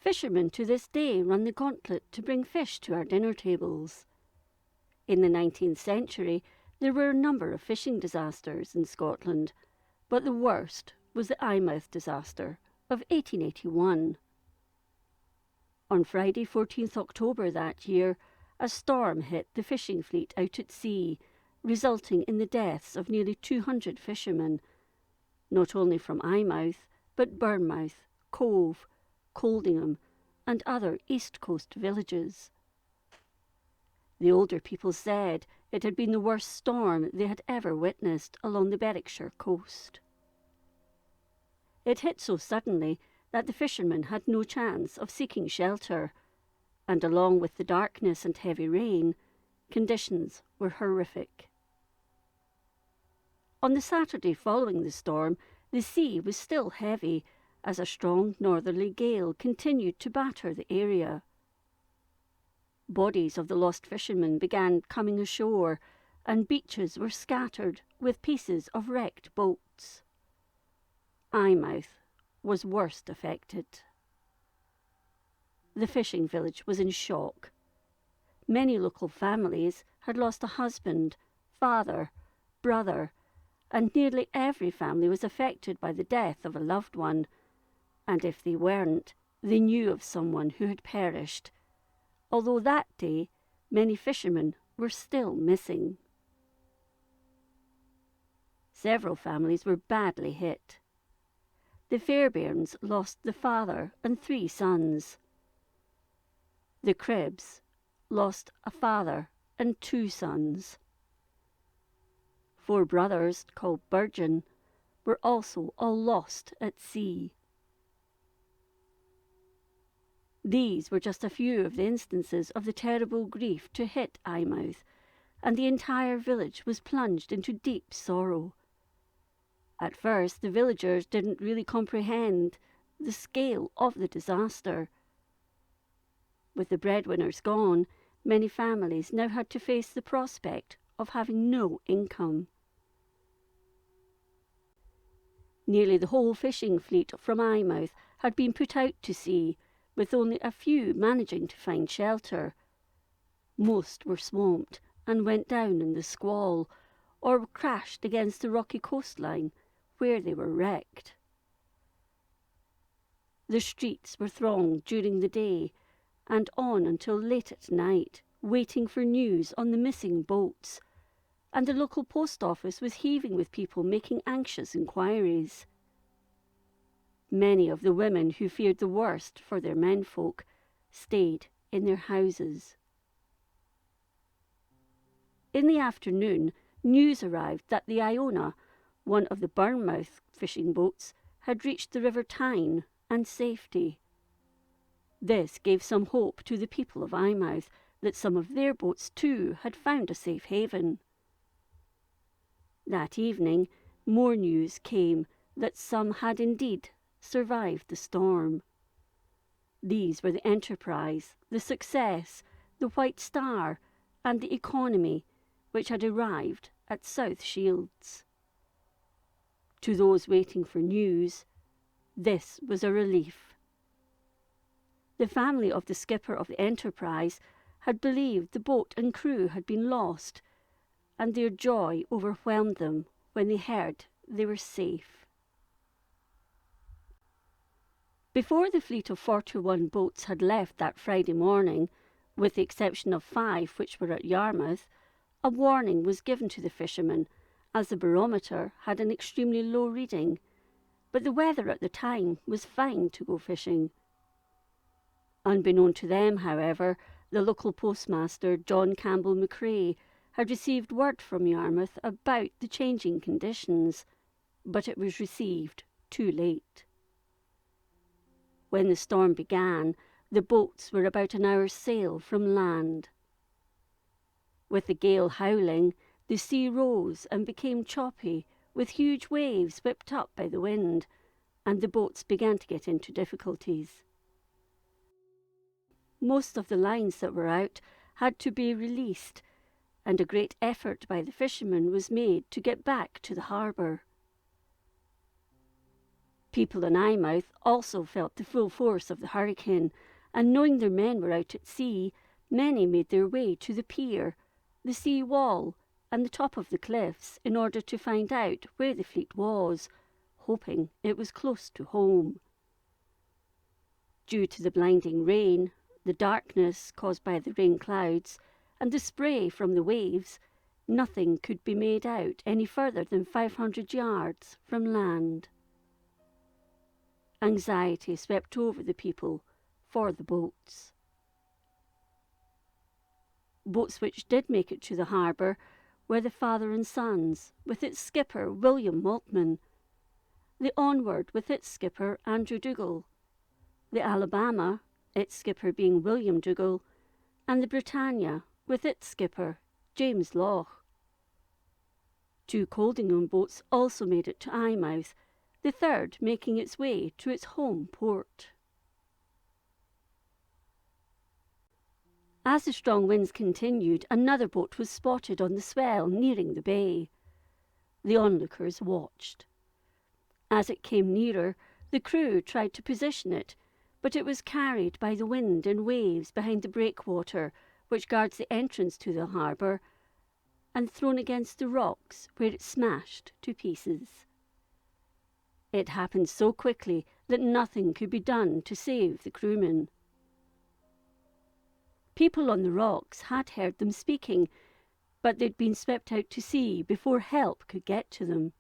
Fishermen to this day run the gauntlet to bring fish to our dinner tables. In the 19th century, there were a number of fishing disasters in Scotland, but the worst was the Eyemouth disaster of 1881. On Friday, 14th October that year, a storm hit the fishing fleet out at sea, resulting in the deaths of nearly 200 fishermen, not only from Eyemouth, but Bournemouth, Cove, Coldingham, and other East Coast villages. The older people said it had been the worst storm they had ever witnessed along the Berwickshire coast. It hit so suddenly that the fishermen had no chance of seeking shelter, and along with the darkness and heavy rain, conditions were horrific. On the Saturday following the storm, the sea was still heavy as a strong northerly gale continued to batter the area. Bodies of the lost fishermen began coming ashore, and beaches were scattered with pieces of wrecked boats. Eyemouth was worst affected. The fishing village was in shock. Many local families had lost a husband, father, brother, and nearly every family was affected by the death of a loved one, and if they weren't, they knew of someone who had perished, although that day many fishermen were still missing. Several families were badly hit. The Fairbairns lost the father and 3 sons. The Cribbs lost a father and 2 sons. 4 brothers, called Burgeon, were also all lost at sea. These were just a few of the instances of the terrible grief to hit Eyemouth, and the entire village was plunged into deep sorrow. At first, the villagers didn't really comprehend the scale of the disaster. With the breadwinners gone, many families now had to face the prospect of having no income. Nearly the whole fishing fleet from Eyemouth had been put out to sea, with only a few managing to find shelter. Most were swamped and went down in the squall, or crashed against the rocky coastline, where they were wrecked. The streets were thronged during the day, and on until late at night, waiting for news on the missing boats, and the local post office was heaving with people making anxious inquiries. Many of the women who feared the worst for their menfolk stayed in their houses. In the afternoon, news arrived that the Iona, one of the Bournemouth fishing boats, had reached the River Tyne and safety. This gave some hope to the people of Eyemouth that some of their boats too had found a safe haven. That evening, more news came that some had indeed survived the storm. These were the Enterprise, the Success, the White Star, and the Economy, which had arrived at South Shields. To those waiting for news, this was a relief. The family of the skipper of the Enterprise had believed the boat and crew had been lost, and their joy overwhelmed them when they heard they were safe. Before the fleet of 41 boats had left that Friday morning, with the exception of 5 which were at Yarmouth, a warning was given to the fishermen, as the barometer had an extremely low reading, but the weather at the time was fine to go fishing. Unbeknown to them, however, the local postmaster, John Campbell McRae, had received word from Yarmouth about the changing conditions, but it was received too late. When the storm began, the boats were about an hour's sail from land. With the gale howling, the sea rose and became choppy, with huge waves whipped up by the wind, and the boats began to get into difficulties. Most of the lines that were out had to be released, and a great effort by the fishermen was made to get back to the harbour. People in Eyemouth also felt the full force of the hurricane, and knowing their men were out at sea, many made their way to the pier, the sea wall, and the top of the cliffs in order to find out where the fleet was, hoping it was close to home. Due to the blinding rain, the darkness caused by the rain clouds, and the spray from the waves, nothing could be made out any further than 500 yards from land. Anxiety swept over the people for the boats. Boats which did make it to the harbour were the Father and Sons, with its skipper William Maltman, the Onward with its skipper Andrew Dougal, the Alabama, its skipper being William Dougal, and the Britannia with its skipper James Loch. 2 Coldingham boats also made it to Eyemouth, the third making its way to its home port. As the strong winds continued, another boat was spotted on the swell nearing the bay. The onlookers watched. As it came nearer, the crew tried to position it, but it was carried by the wind and waves behind the breakwater which guards the entrance to the harbour, and thrown against the rocks, where it smashed to pieces. It happened so quickly that nothing could be done to save the crewmen. People on the rocks had heard them speaking, but they'd been swept out to sea before help could get to them.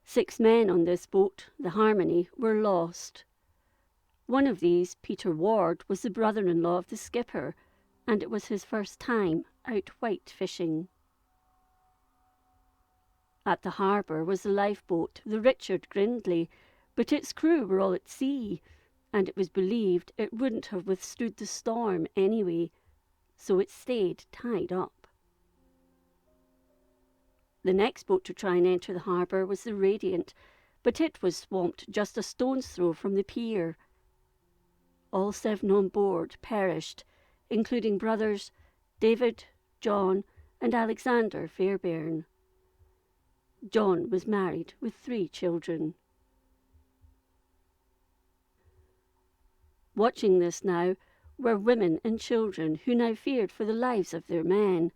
6 men on this boat, the Harmony, were lost. One of these, Peter Ward, was the brother-in-law of the skipper, and it was his first time out white fishing. At the harbour was the lifeboat, the Richard Grindlay, but its crew were all at sea, and it was believed it wouldn't have withstood the storm anyway, so it stayed tied up. The next boat to try and enter the harbour was the Radiant, but it was swamped just a stone's throw from the pier. All 7 on board perished, including brothers David, John, and Alexander Fairbairn. John was married with 3 children. Watching this now were women and children who now feared for the lives of their men,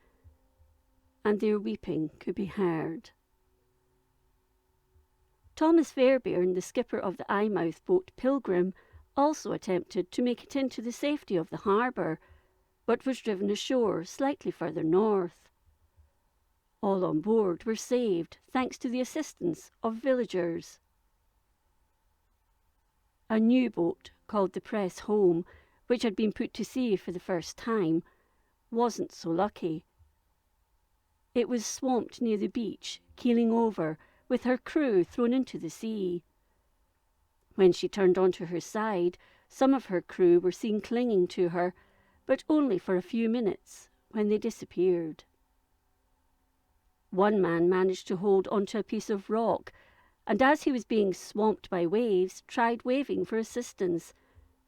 and their weeping could be heard. Thomas Fairbairn, the skipper of the Eyemouth boat Pilgrim, also attempted to make it into the safety of the harbour, but was driven ashore slightly further north. All on board were saved thanks to the assistance of villagers. A new boat, called the Press Home, which had been put to sea for the first time, wasn't so lucky. It was swamped near the beach, keeling over, with her crew thrown into the sea. When she turned onto her side, some of her crew were seen clinging to her, but only for a few minutes, when they disappeared. One man managed to hold onto a piece of rock, and as he was being swamped by waves, tried waving for assistance,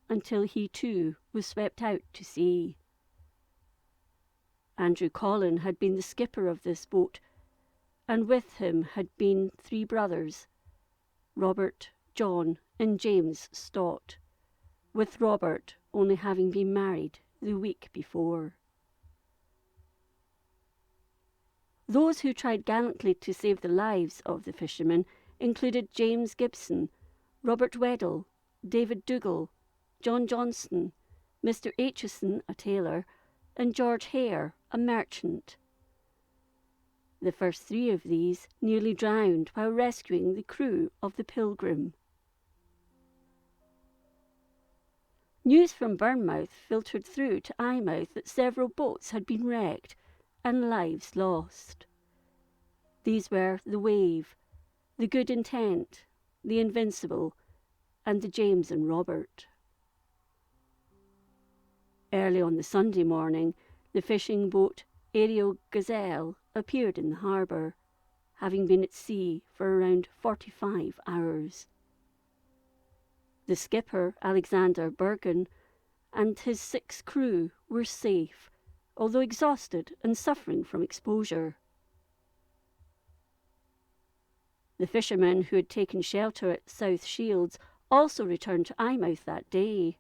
until he too was swept out to sea. Andrew Collin had been the skipper of this boat, and with him had been 3 brothers, Robert, John, and James Stott, with Robert only having been married the week before. Those who tried gallantly to save the lives of the fishermen included James Gibson, Robert Weddell, David Dougal, John Johnson, Mr. Aitchison, a tailor, and George Hare, a merchant. The first 3 of these nearly drowned while rescuing the crew of the Pilgrim. News from Bournemouth filtered through to Eyemouth that several boats had been wrecked and lives lost. These were the Wave, the Good Intent, the Invincible, and the James and Robert. Early on the Sunday morning, the fishing boat Ariel Gazelle appeared in the harbour, having been at sea for around 45 hours. The skipper, Alexander Bergen, and his 6 crew were safe, although exhausted and suffering from exposure. The fishermen who had taken shelter at South Shields also returned to Eyemouth that day.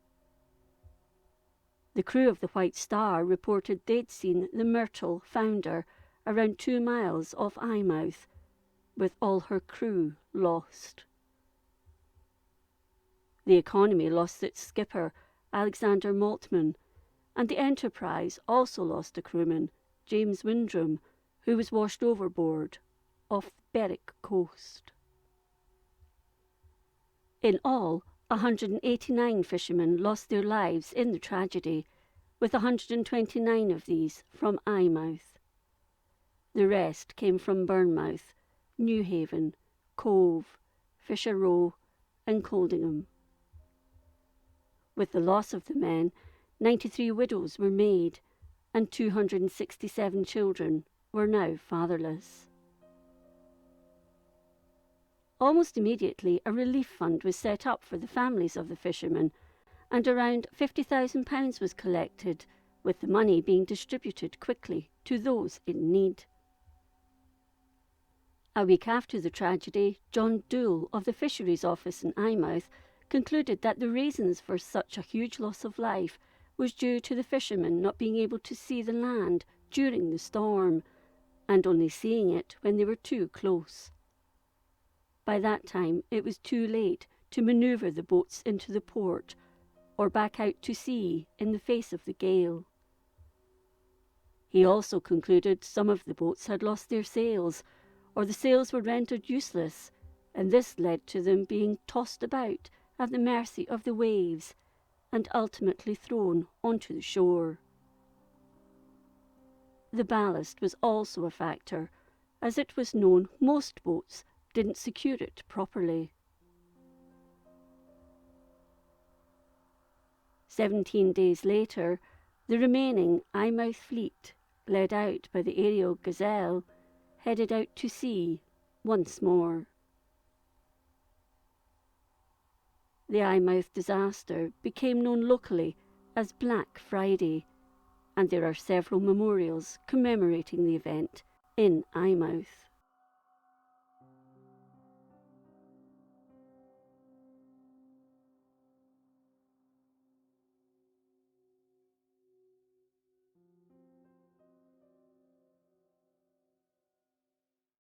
The crew of the White Star reported they'd seen the Myrtle founder around 2 miles off Eyemouth, with all her crew lost. The Economy lost its skipper, Alexander Maltman, and the Enterprise also lost a crewman, James Windram, who was washed overboard off the Berwick coast. In all, 189 fishermen lost their lives in the tragedy, with 129 of these from Eyemouth. The rest came from Bournemouth, Newhaven, Cove, Fisher Row, and Coldingham. With the loss of the men, 93 widows were made, and 267 children were now fatherless. Almost immediately, a relief fund was set up for the families of the fishermen, and around £50,000 was collected, with the money being distributed quickly to those in need. A week after the tragedy, John Doole of the Fisheries Office in Eyemouth concluded that the reasons for such a huge loss of life was due to the fishermen not being able to see the land during the storm, and only seeing it when they were too close. By that time, it was too late to manoeuvre the boats into the port or back out to sea in the face of the gale. He also concluded some of the boats had lost their sails, or the sails were rendered useless, and this led to them being tossed about at the mercy of the waves and ultimately thrown onto the shore. The ballast was also a factor, as it was known most boats didn't secure it properly. 17 days later, the remaining Eyemouth fleet, led out by the Ariel Gazelle, headed out to sea once more. The Eyemouth disaster became known locally as Black Friday, and there are several memorials commemorating the event in Eyemouth.